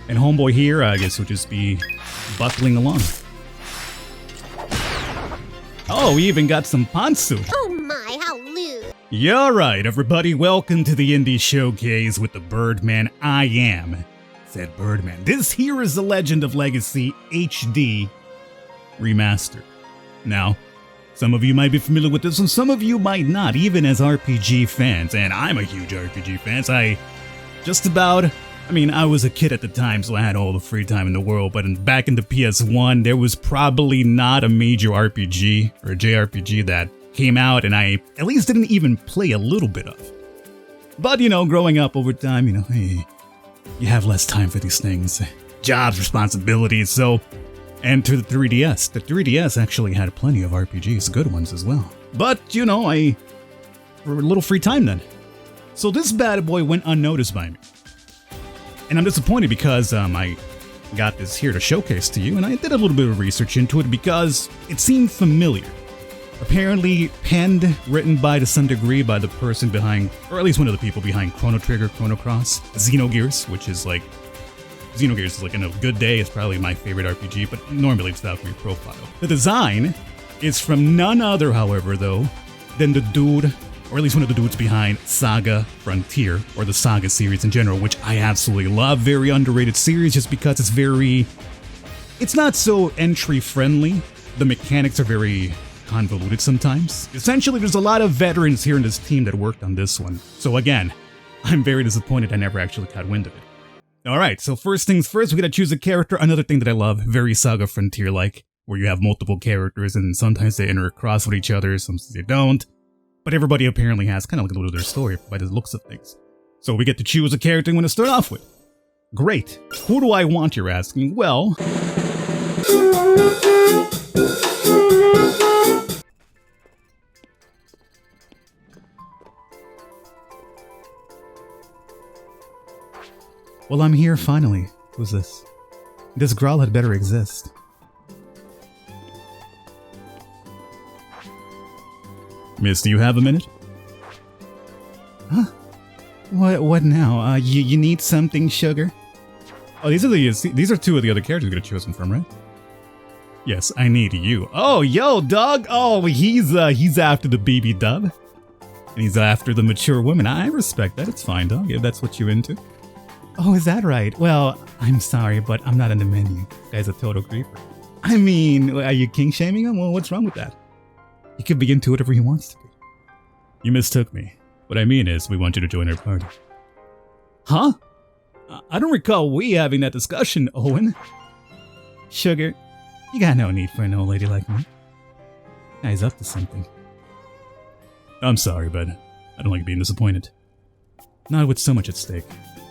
And homeboy here, I guess, will just be buckling along. Oh, we even got some pantsu. Oh my, how lewd. Yeah, right, everybody. Welcome to the Indie Showcase with the Birdman. I am said Birdman. This here is the Legend of Legacy HD Remastered. Now, some of you might be familiar with this and some of you might not, even as RPG fans. And I'm a huge RPG fan. So I was a kid at the time, so I had all the free time in the world. But back in the PS1, there was probably not a major RPG or a JRPG that came out and I at least didn't even play a little bit of. But, growing up over time, hey, you have less time for these things. Jobs, responsibilities, so enter the 3DS. The 3DS actually had plenty of RPGs, good ones as well. But, I for a little free time then. So this bad boy went unnoticed by me. And I'm disappointed because I got this here to showcase to you, and I did a little bit of research into it because it seemed familiar. Apparently penned, written by to some degree by the person behind, or at least one of the people behind Chrono Trigger, Chrono Cross, Xenogears, which is like, Xenogears is like in a good day, it's probably my favorite RPG, but normally it's Valkyrie Profile. The design is from none other, however, though, than the dude, or at least one of the dudes behind SaGa Frontier, or the SaGa series in general, which I absolutely love. Very underrated series just because it's not so entry-friendly. The mechanics are very convoluted sometimes. Essentially, there's a lot of veterans here in this team that worked on this one. So again, I'm very disappointed I never actually caught wind of it. Alright, so first things first, we gotta choose a character. Another thing that I love, very SaGa Frontier-like, where you have multiple characters and sometimes they intercross with each other, sometimes they don't. But everybody apparently has kind of like a little bit of their story by the looks of things. So we get to choose a character I'm gonna start off with. Great. Who do I want, you're asking? Well, I'm here finally. Who's this? This Grawl had better exist. Miss, do you have a minute? Huh? What now? You need something, sugar? Oh, these are two of the other characters you're gonna choose from, right? Yes, I need you. Oh, yo, dog! Oh, he's after the BB dub. And he's after the mature women. I respect that, it's fine, dog, if that's what you're into. Oh, is that right? Well, I'm sorry, but I'm not in the menu. This guy's a total creeper. I mean, are you king-shaming him? Well, what's wrong with that? He could be into whatever he wants to be. You mistook me. What I mean is, we want you to join our party. Huh? I don't recall we having that discussion, Owen. Sugar, you got no need for an old lady like me. Guy's up to something. I'm sorry, bud. I don't like being disappointed. Not with so much at stake.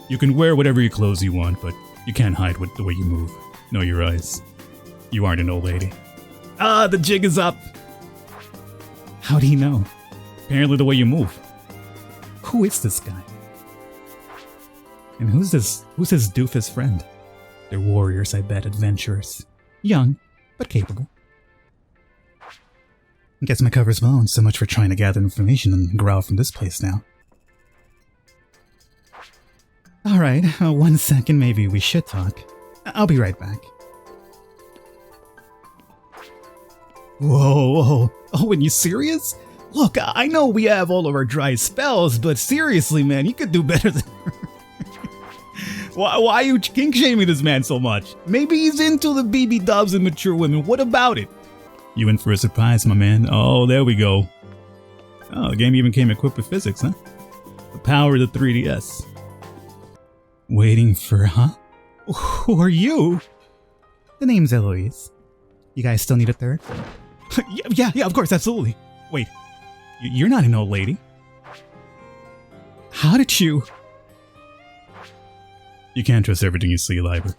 You can wear whatever clothes you want, but you can't hide the way you move. Know your eyes. You aren't an old lady. Ah, the jig is up! How do you know? Apparently the way you move. Who is this guy? And who's this doofus friend? They're warriors, I bet, adventurers. Young, but capable. Guess my cover's blown, so much for trying to gather information and growl from this place now. Alright, 1 second, maybe we should talk. I'll be right back. Whoa. Oh, and you serious? Look, I know we have all of our dry spells, but seriously, man, you could do better than her. Why are you kink-shaming this man so much? Maybe he's into the BB dubs and mature women. What about it? You in for a surprise, my man. Oh, there we go. Oh, the game even came equipped with physics, huh? The power of the 3DS. Waiting for, huh? Who are you? The name's Eloise. You guys still need a third? yeah, of course, absolutely. Wait, you're not an old lady. How did you... You can't trust everything you see, Liber.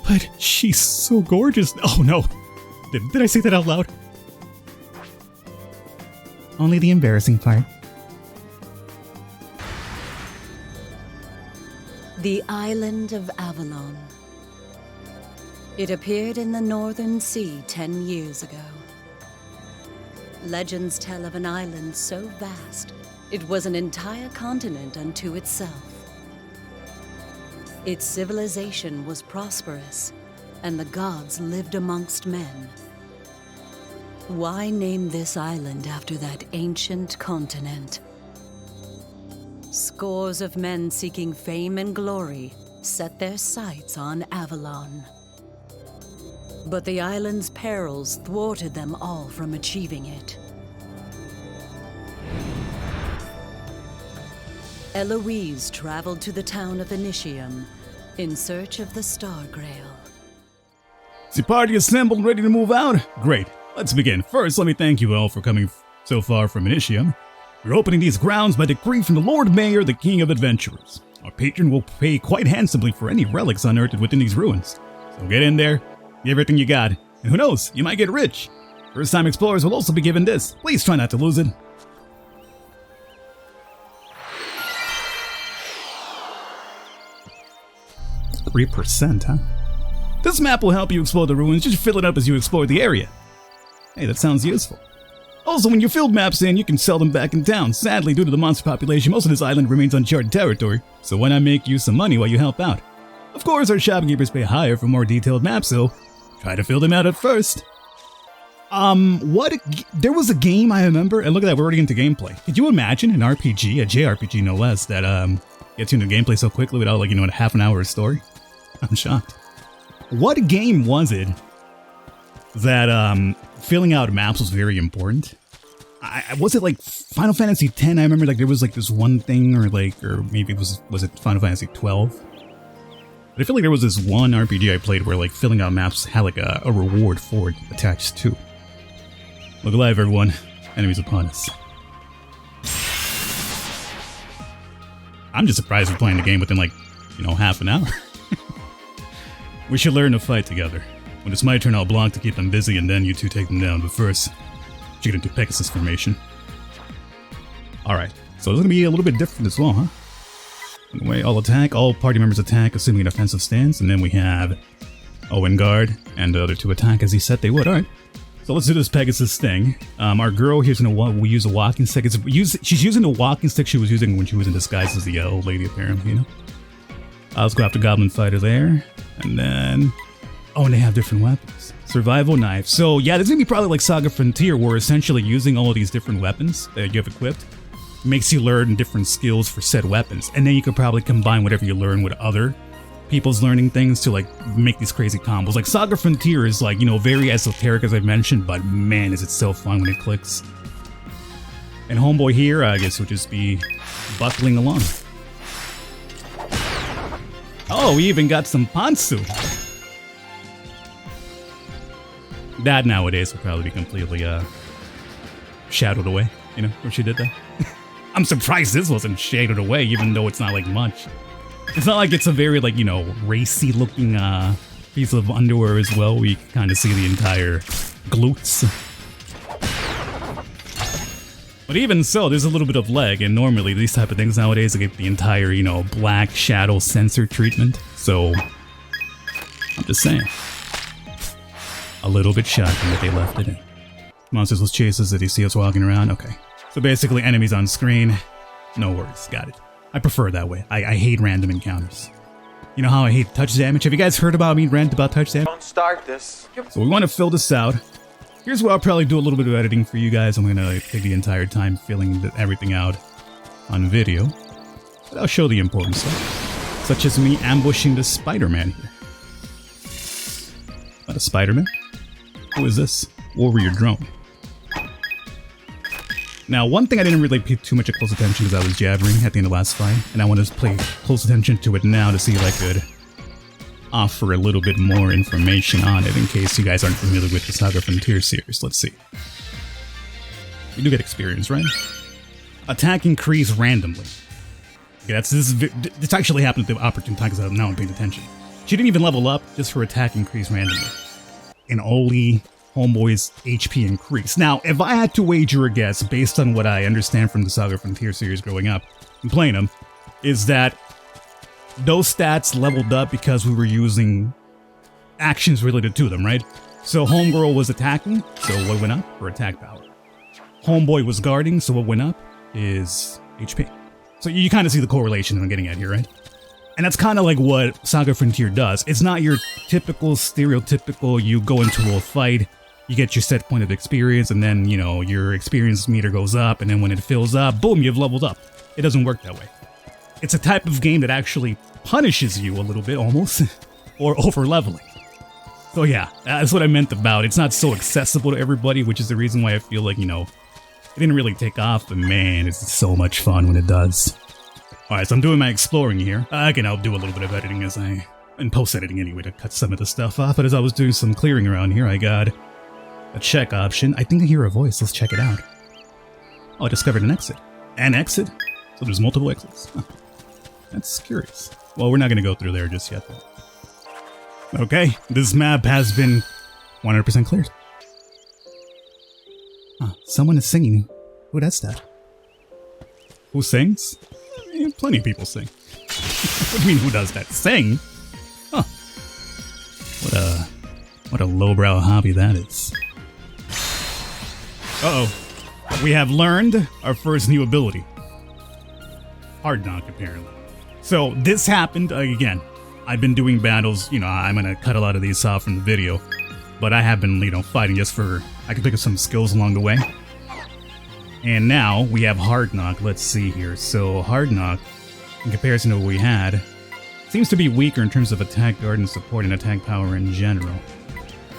But she's so gorgeous. Oh no. Did I say that out loud? Only the embarrassing part. The island of Avalon. It appeared in the Northern Sea 10 years ago. Legends tell of an island so vast, it was an entire continent unto itself. Its civilization was prosperous, and the gods lived amongst men. Why name this island after that ancient continent? Scores of men seeking fame and glory set their sights on Avalon. But the island's perils thwarted them all from achieving it. Eloise traveled to the town of Initium in search of the Star Grail. Is the party assembled, ready to move out? Great. Let's begin. First, let me thank you all for coming so far from Initium. We're opening these grounds by decree from the Lord Mayor, the King of Adventurers. Our patron will pay quite handsomely for any relics unearthed within these ruins. So get in there, give everything you got, and who knows, you might get rich. First-time explorers will also be given this. Please try not to lose it. %, huh? This map will help you explore the ruins. Just fill it up as you explore the area. Hey, that sounds useful. Also, when you filled maps in, you can sell them back in town. Sadly, due to the monster population, most of this island remains uncharted territory, so why not make you some money while you help out? Of course, our shopkeepers pay higher for more detailed maps, so try to fill them out at first. There was a game I remember, and look at that, we're already into gameplay. Could you imagine an RPG, a JRPG no less, that gets you into gameplay so quickly without, like, a half an hour of story? I'm shocked. What game was it that filling out maps was very important? Was it like Final Fantasy X? I remember like there was like this one thing, or maybe it was it Final Fantasy 12? But I feel like there was this one RPG I played where like filling out maps had like a reward for it attached to. Look alive, everyone! Enemies upon us. I'm just surprised we're playing the game within like half an hour. We should learn to fight together. When it's my turn, I'll block to keep them busy, and then you two take them down. But first, you get into Pegasus formation. Alright, so it's going to be a little bit different as well, huh? Anyway, all party members attack, assuming an offensive stance, and then we have Owen guard, and the other two attack as he said they would. Alright, so let's do this Pegasus thing. Our girl here's going to use a walking stick. She's using the walking stick she was using when she was in disguise as the old lady, apparently, Let's go after Goblin Fighter there. And then... oh, and they have different weapons. Survival knife. So, yeah, this is going to be probably like SaGa Frontier, where essentially using all of these different weapons that you have equipped makes you learn different skills for said weapons. And then you could probably combine whatever you learn with other people's learning things to, like, make these crazy combos. Like, SaGa Frontier is, like, very esoteric, as I've mentioned, but man, is it so fun when it clicks. And Homeboy here, I guess, would just be buckling along. Oh, we even got some Pantsu. That nowadays would probably be completely shadowed away, where she did that. I'm surprised this wasn't shadowed away, even though it's not like much. It's not like it's a very like, racy looking piece of underwear as well. We can kind of see the entire glutes. But even so, there's a little bit of leg, and normally these type of things nowadays they get the entire, black shadow sensor treatment. So, I'm just saying. A little bit shocking that they left it in. Monsters will chase us. Did you see us walking around? Okay. So basically enemies on screen. No worries. Got it. I prefer it that way. I hate random encounters. You know how I hate touch damage? Have you guys heard about me rant about touch damage? Don't start this. So we want to fill this out. Here's where I'll probably do a little bit of editing for you guys. I'm going to take the entire time filling everything out on video. But I'll show the important stuff. Such as me ambushing the Spider-Man here. Not a Spider-Man? Who is this? Warrior drone. Now, one thing I didn't really pay too much close attention because I was jabbering at the end of the last fight, and I want to pay close attention to it now to see if I could offer a little bit more information on it in case you guys aren't familiar with the SaGa Frontier series. Let's see. We do get experience, right? Attack increase randomly. Okay, this actually happened at the opportune time because now I'm paying attention. She didn't even level up just for attack increase randomly. And only Homeboy's HP increase. Now, if I had to wager a guess based on what I understand from the SaGa Frontier series growing up and playing them, is that those stats leveled up because we were using actions related to them, right? So Homegirl was attacking, so what went up? Her attack power. Homeboy was guarding, so what went up is HP. So you kind of see the correlation I'm getting at here, right? And that's kind of like what SaGa Frontier does. It's not your typical, stereotypical, you go into a fight, you get your set point of experience, and then, you know, your experience meter goes up, and then when it fills up, boom, you've leveled up. It doesn't work that way. It's a type of game that actually punishes you a little bit, almost, or over-leveling. So yeah, that's what I meant about it's not so accessible to everybody, which is the reason why I feel like, you know, it didn't really take off, but man, it's so much fun when it does. Alright, so I'm doing my exploring here. Again, I'll do a little bit of editing and post-editing anyway to cut some of the stuff off, but as I was doing some clearing around here, I got a check option. I think I hear a voice, let's check it out. Oh, I discovered an exit. An exit? So there's multiple exits. Huh. That's curious. Well, we're not going to go through there just yet, though. Okay, this map has been 100% cleared. Huh, someone is singing. Who does that? Who sings? Plenty of people sing. What do you mean, who does that? Sing? Huh. What a lowbrow hobby that is. Uh-oh. We have learned our first new ability. Hard knock, apparently. So, this happened, again, I've been doing battles, you know, I'm gonna cut a lot of these off from the video, but I have been, you know, fighting just for, I can pick up some skills along the way. And now, we have Hard Knock, let's see here. So, Hard Knock, in comparison to what we had, seems to be weaker in terms of attack guard and support and attack power in general.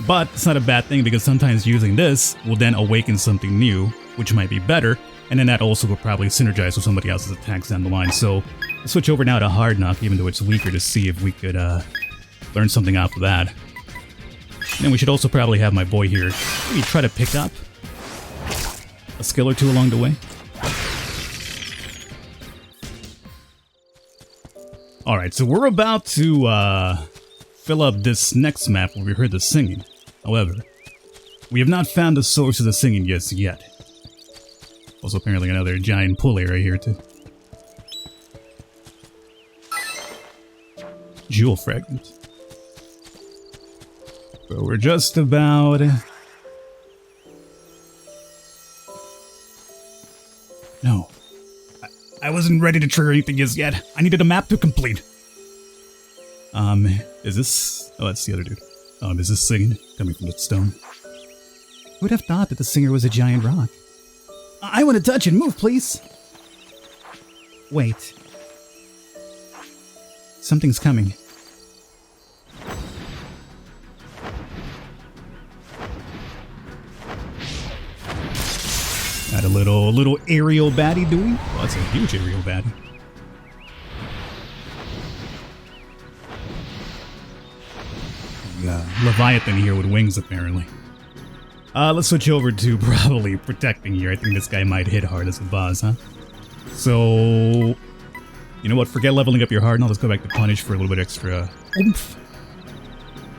But, it's not a bad thing because sometimes using this will then awaken something new, which might be better, and then that also will probably synergize with somebody else's attacks down the line. So, let's switch over now to Hard Knock, even though it's weaker, to see if we could learn something off of that. And then we should also probably have my boy here maybe try to pick up a skill or two along the way. Alright, so we're about to fill up this next map where we heard the singing. However, we have not found the source of the singing just yet. Also apparently another giant pool area here too. Jewel fragment. So we're just about... No. I wasn't ready to trigger anything just yet. I needed a map to complete. Is this... Oh, that's the other dude. Is this singing? Coming from the stone. Who would have thought that the singer was a giant rock? I want to touch it. Move, please. Wait. Something's coming. Got a little aerial baddie doing. Well, that's a huge aerial baddie. Leviathan here with wings, apparently. Let's switch over to probably protecting here. I think this guy might hit hard as a boss, huh? So, you know what? Forget leveling up your hard. Now let's go back to punish for a little bit extra oomph.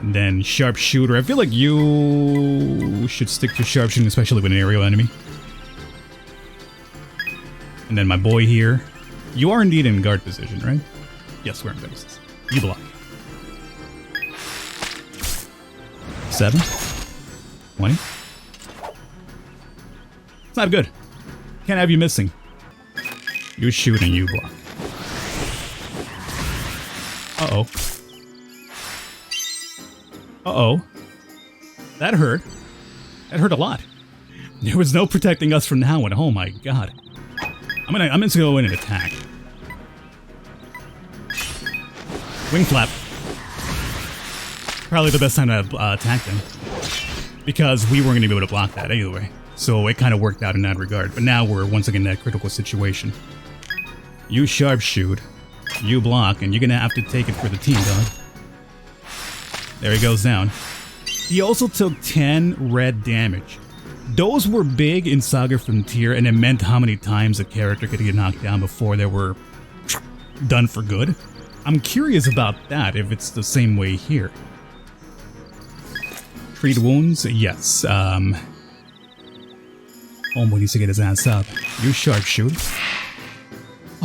And then sharpshooter. I feel like you should stick to sharpshooting, especially with an aerial enemy. And then my boy here. You are indeed in guard position, right? Yes, we're in guard position. You block. 7. 20. It's not good. Can't have you missing. You shoot and you block. Uh-oh. Uh-oh. That hurt. That hurt a lot. There was no protecting us from now on. Oh my god. I'm just gonna go in and attack. Wing flap. Probably the best time to attack them. Because we weren't gonna be able to block that anyway. So it kind of worked out in that regard. But now we're once again in that critical situation. You sharpshoot. You block, and you're gonna have to take it for the team, dog. There he goes down. He also took 10 red damage. Those were big in SaGa Frontier, and it meant how many times a character could get knocked down before they were done for good. I'm curious about that, if it's the same way here. Treat wounds? Yes. Homeboy needs to get his ass up. You sharpshoot.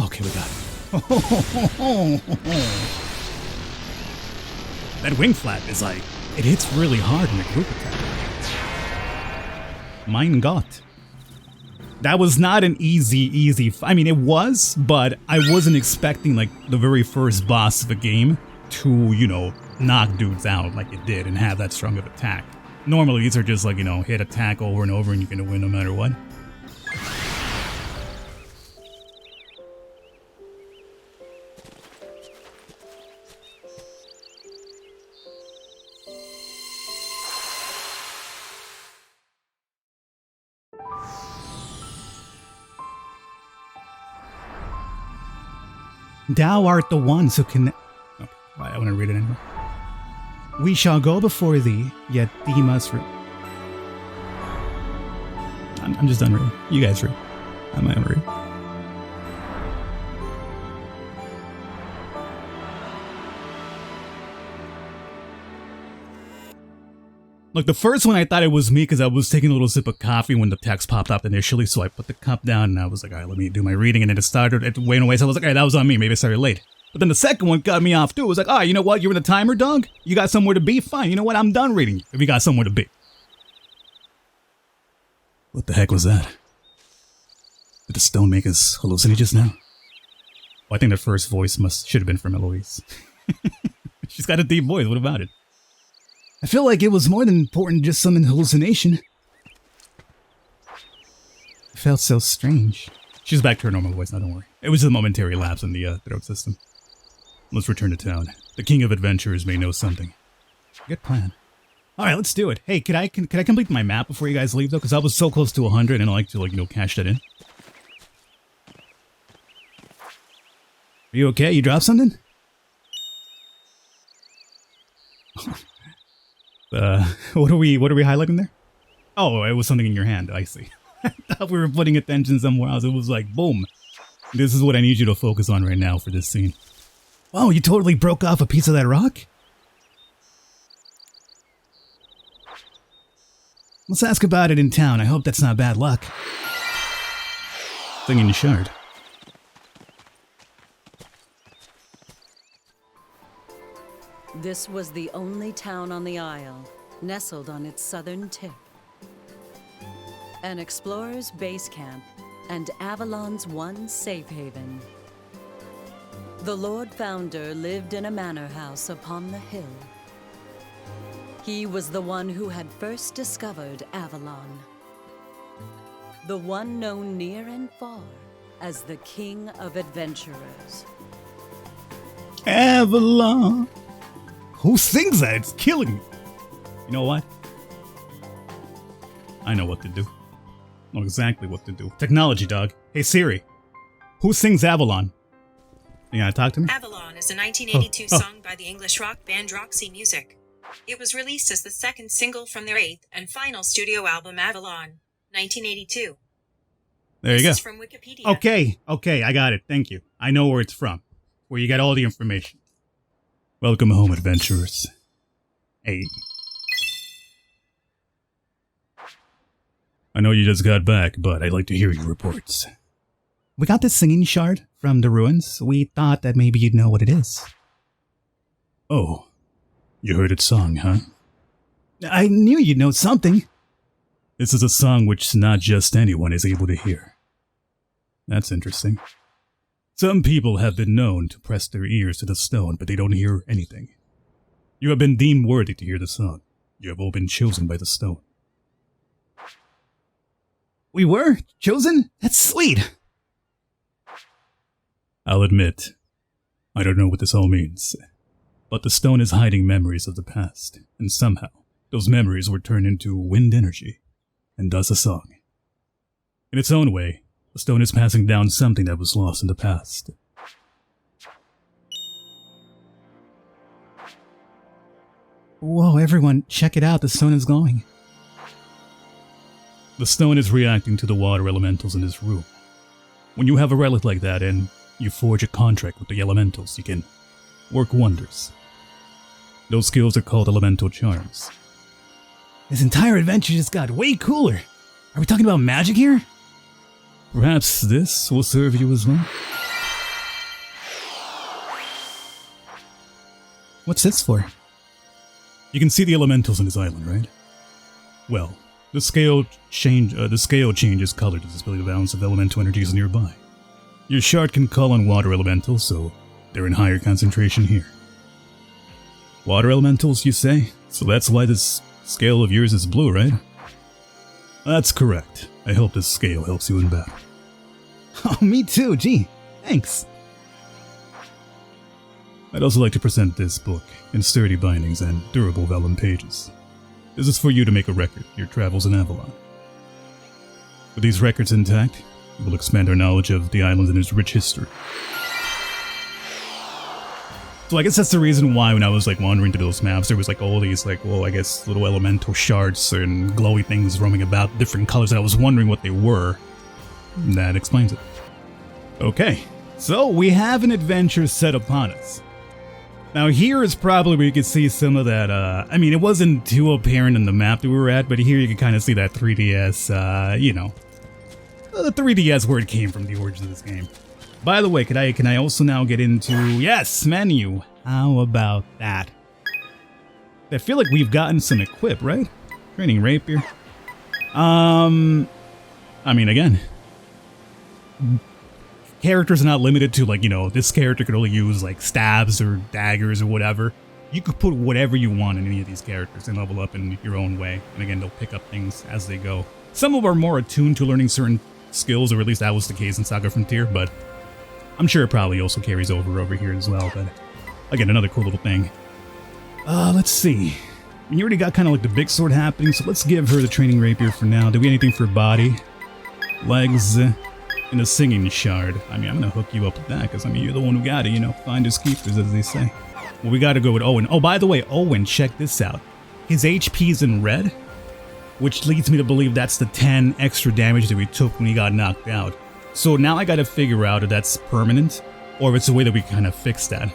Okay, we got it. That wing flap is like, it hits really hard in a group attack. Mein Gott. That was not an easy. I mean, it was, but I wasn't expecting like the very first boss of a game to, you know, knock dudes out like it did and have that strong of attack. Normally, these are just like, you know, hit attack over and over and you're gonna win no matter what. Thou art the ones who can... Okay, I want to read it anyway. We shall go before thee, yet thee must read. I'm just done reading. You guys read. I'm not gonna read. Look, the first one I thought it was me because I was taking a little sip of coffee when the text popped up initially, so I put the cup down and I was like, alright, let me do my reading, and then it went away, so I was like, alright, that was on me, maybe I started late. But then the second one got me off too. It was like, oh, you know what, you're in the timer, dog? You got somewhere to be? Fine, you know what, I'm done reading if you got somewhere to be. What the heck was that? Did the stone make us hallucinate just now? Well, I think the first voice should have been from Eloise. She's got a deep voice, what about it? I feel like it was more than important just some hallucination. It felt so strange. She's back to her normal voice now, don't worry. It was just a momentary lapse in the throat system. Let's return to town. The king of adventurers may know something. Good plan. Alright, let's do it. Hey, could I complete my map before you guys leave though? Because I was so close to 100 and I like to, like, you know, cash that in. Are you okay? You dropped something? What are we highlighting there? Oh, it was something in your hand. I see. I thought we were putting attention somewhere else. It was like, boom. This is what I need you to focus on right now for this scene. Wow, you totally broke off a piece of that rock? Let's ask about it in town. I hope that's not bad luck. Thing in your shard. This was the only town on the Isle, nestled on its southern tip. An explorer's base camp and Avalon's one safe haven. The Lord Founder lived in a manor house upon the hill. He was the one who had first discovered Avalon. The one known near and far as the King of Adventurers. Avalon! Who sings that? It's killing me. You know what? I know what to do. I know exactly what to do. Technology, dog. Hey Siri, who sings Avalon? You gotta talk to me? Avalon is a 1982 song by the English rock band Roxy Music. It was released as the second single from their 8th and final studio album Avalon, 1982. There you go. This is from Wikipedia. Okay, I got it. Thank you. I know where it's from. Where you got all the information. Welcome home, adventurers. Hey. I know you just got back, but I'd like to hear your reports. We got this singing shard from the ruins. We thought that maybe you'd know what it is. Oh, you heard its song, huh? I knew you'd know something. This is a song which not just anyone is able to hear. That's interesting. Some people have been known to press their ears to the stone, but they don't hear anything. You have been deemed worthy to hear the song. You have all been chosen by the stone. We were chosen? That's sweet. I'll admit, I don't know what this all means, but the stone is hiding memories of the past, and somehow those memories were turned into wind energy, and thus a song. In its own way, the stone is passing down something that was lost in the past. Whoa, everyone, check it out, the stone is glowing. The stone is reacting to the water elementals in this room. When you have a relic like that and you forge a contract with the elementals, you can work wonders. Those skills are called elemental charms. This entire adventure just got way cooler. Are we talking about magic here? Perhaps this will serve you as well? What's this for? You can see the elementals on this island, right? Well, The scale changes color to display the balance of elemental energies nearby. Your shard can call on water elementals, so they're in higher concentration here. Water elementals, you say? So that's why this scale of yours is blue, right? That's correct. I hope this scale helps you in battle. Oh, me too, gee, thanks. I'd also like to present this book in sturdy bindings and durable vellum pages. This is for you to make a record of your travels in Avalon. With these records intact, it will expand our knowledge of the island and its rich history. So I guess that's the reason why when I was like wandering through those maps, there was like all these like, well, I guess little elemental shards and glowy things roaming about, different colors, and I was wondering what they were. And that explains it. Okay, so we have an adventure set upon us. Now here is probably where you can see some of that, I mean, it wasn't too apparent in the map that we were at, but here you can kind of see that 3DS, you know, the 3DS where it came from, the origin of this game. By the way, can I also now get into, yes, menu. How about that? I feel like we've gotten some equip, right? Training rapier. I mean, again, characters are not limited to like, you know, this character could only use like stabs or daggers or whatever. You could put whatever you want in any of these characters and level up in your own way. And again, they'll pick up things as they go. Some of them are more attuned to learning certain skills, or at least that was the case in SaGa Frontier, but I'm sure it probably also carries over here as well. But again, another cool little thing. Let's see. You already got kind of like the big sword happening, so let's give her the training rapier for now. Do we have anything for body? Legs, and a singing shard. I mean, I'm gonna hook you up with that, because I mean, you're the one who got it, you know, finders keepers, as they say. Well, we gotta go with Owen. Oh, by the way, Owen, check this out. His HP's in red, which leads me to believe that's the 10 extra damage that we took when he got knocked out. So now I gotta figure out if that's permanent, or if it's a way that we kind of fix that.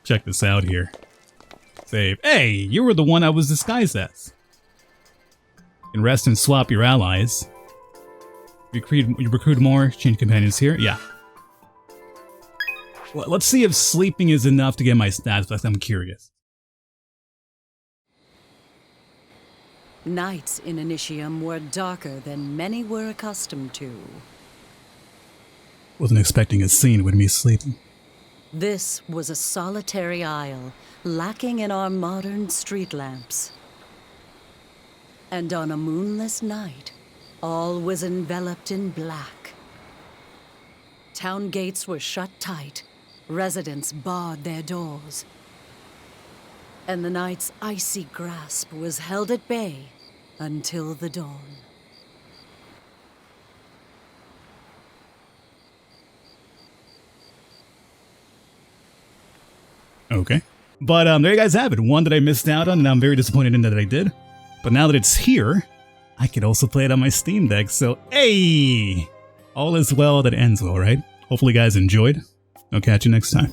Check this out here. Save. Hey, you were the one I was disguised as. You can rest and swap your allies. You recruit more, change companions here. Yeah. Well, let's see if sleeping is enough to get my stats, but I'm curious. Nights in Initium were darker than many were accustomed to. Wasn't expecting a scene with me sleeping. This was a solitary isle, lacking in our modern street lamps. And on a moonless night, all was enveloped in black. Town gates were shut tight, residents barred their doors, and the night's icy grasp was held at bay until the dawn. Okay. But there you guys have it. One that I missed out on, and I'm very disappointed in that I did. But now that it's here, I could also play it on my Steam Deck, so hey! All is well that ends well, right? Hopefully you guys enjoyed. I'll catch you next time.